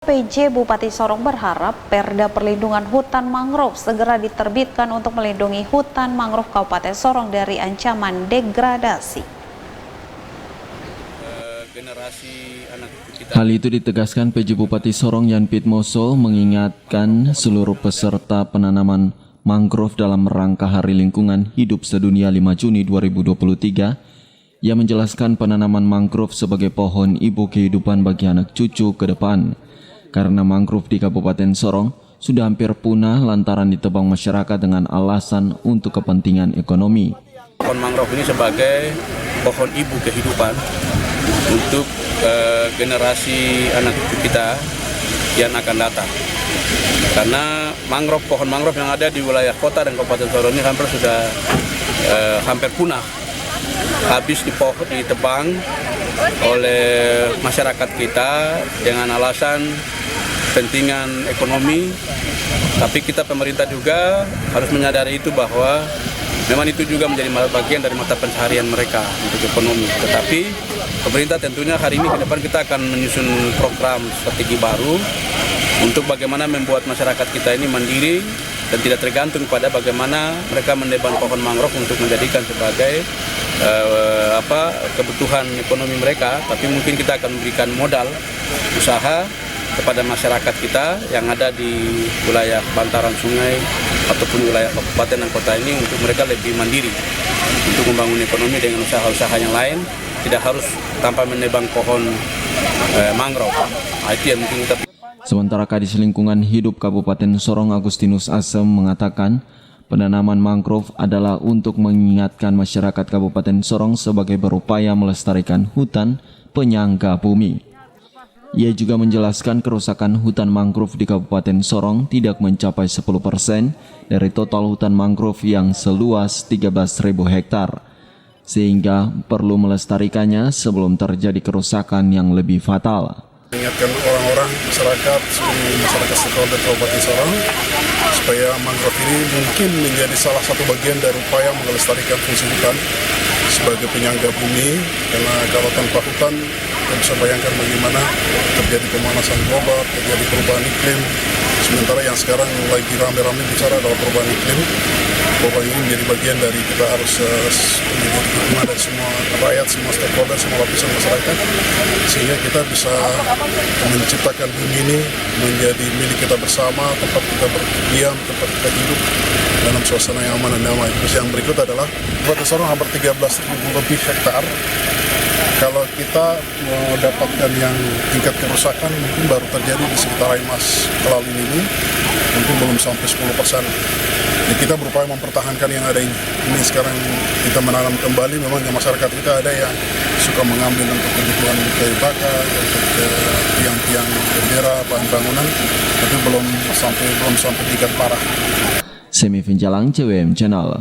PJ Bupati Sorong berharap Perda Perlindungan Hutan Mangrove segera diterbitkan untuk melindungi hutan mangrove Kabupaten Sorong dari ancaman degradasi. Hal itu ditegaskan PJ Bupati Sorong Yan Pitmoso mengingatkan seluruh peserta penanaman mangrove dalam rangka Hari Lingkungan Hidup Sedunia 5 Juni 2023 yang menjelaskan penanaman mangrove sebagai pohon ibu kehidupan bagi anak cucu ke depan. Karena mangrove di Kabupaten Sorong sudah hampir punah lantaran ditebang masyarakat dengan alasan untuk kepentingan ekonomi. Pohon mangrove ini sebagai pohon ibu kehidupan untuk generasi anak cucu kita yang akan datang. Karena pohon mangrove yang ada di wilayah kota dan Kabupaten Sorong ini hampir punah. Habis ditebang oleh masyarakat kita dengan alasan kepentingan ekonomi, tapi kita pemerintah juga harus menyadari itu bahwa memang itu juga menjadi bagian dari mata pencaharian mereka untuk ekonomi. Tetapi pemerintah tentunya hari ini ke depan kita akan menyusun program strategi baru untuk bagaimana membuat masyarakat kita ini mandiri dan tidak tergantung pada bagaimana mereka menebang pohon mangrove untuk menjadikan sebagai kebutuhan ekonomi mereka, tapi mungkin kita akan memberikan modal usaha kepada masyarakat kita yang ada di wilayah bantaran sungai ataupun wilayah kabupaten dan kota ini untuk mereka lebih mandiri untuk membangun ekonomi dengan usaha-usaha yang lain, tidak harus tanpa menebang pohon mangrove. Itu yang mungkin kita. Sementara Kadis Lingkungan Hidup Kabupaten Sorong Agustinus Asem mengatakan penanaman mangrove adalah untuk mengingatkan masyarakat Kabupaten Sorong sebagai berupaya melestarikan hutan penyangga bumi. Ia juga menjelaskan kerusakan hutan mangrove di Kabupaten Sorong tidak mencapai 10% dari total hutan mangrove yang seluas 13.000 hektar, sehingga perlu melestarikannya sebelum terjadi kerusakan yang lebih fatal. Mengingatkan orang-orang, masyarakat stakeholder Kabupaten Sorong supaya mangrove ini mungkin menjadi salah satu bagian dari upaya melestarikan fungsi hutan sebagai penyangga bumi, karena kalau tanpa hutan kita bisa bayangkan bagaimana terjadi pemanasan global, terjadi perubahan iklim. Sementara yang sekarang lagi rame-rame bicara adalah perubahan iklim. Perubahan ini menjadi bagian dari kita harus menjadi dukungan dari semua rakyat, semua stakeholder, semua lapisan masyarakat, sehingga kita bisa menciptakan bumi ini menjadi milik kita bersama, tempat kita berdiam, tempat kita hidup dalam suasana yang aman dan damai. Terus yang berikut adalah Kabupaten Sorong hampir 13.000 lebih hektar. Kalau kita mendapatkan yang tingkat kerusakan mungkin baru terjadi di sekitar Aimas Kelalin ini, mungkin belum sampai 10%. Jadi kita berupaya mempertahankan yang ada ini. Sekarang kita menanam kembali, memang masyarakat kita ada yang suka mengambil untuk kebutuhan kayu bakar, untuk tiang-tiang bendera, bahan bangunan, tapi belum sampai tingkat parah. Semi Finjalang CWM Channel.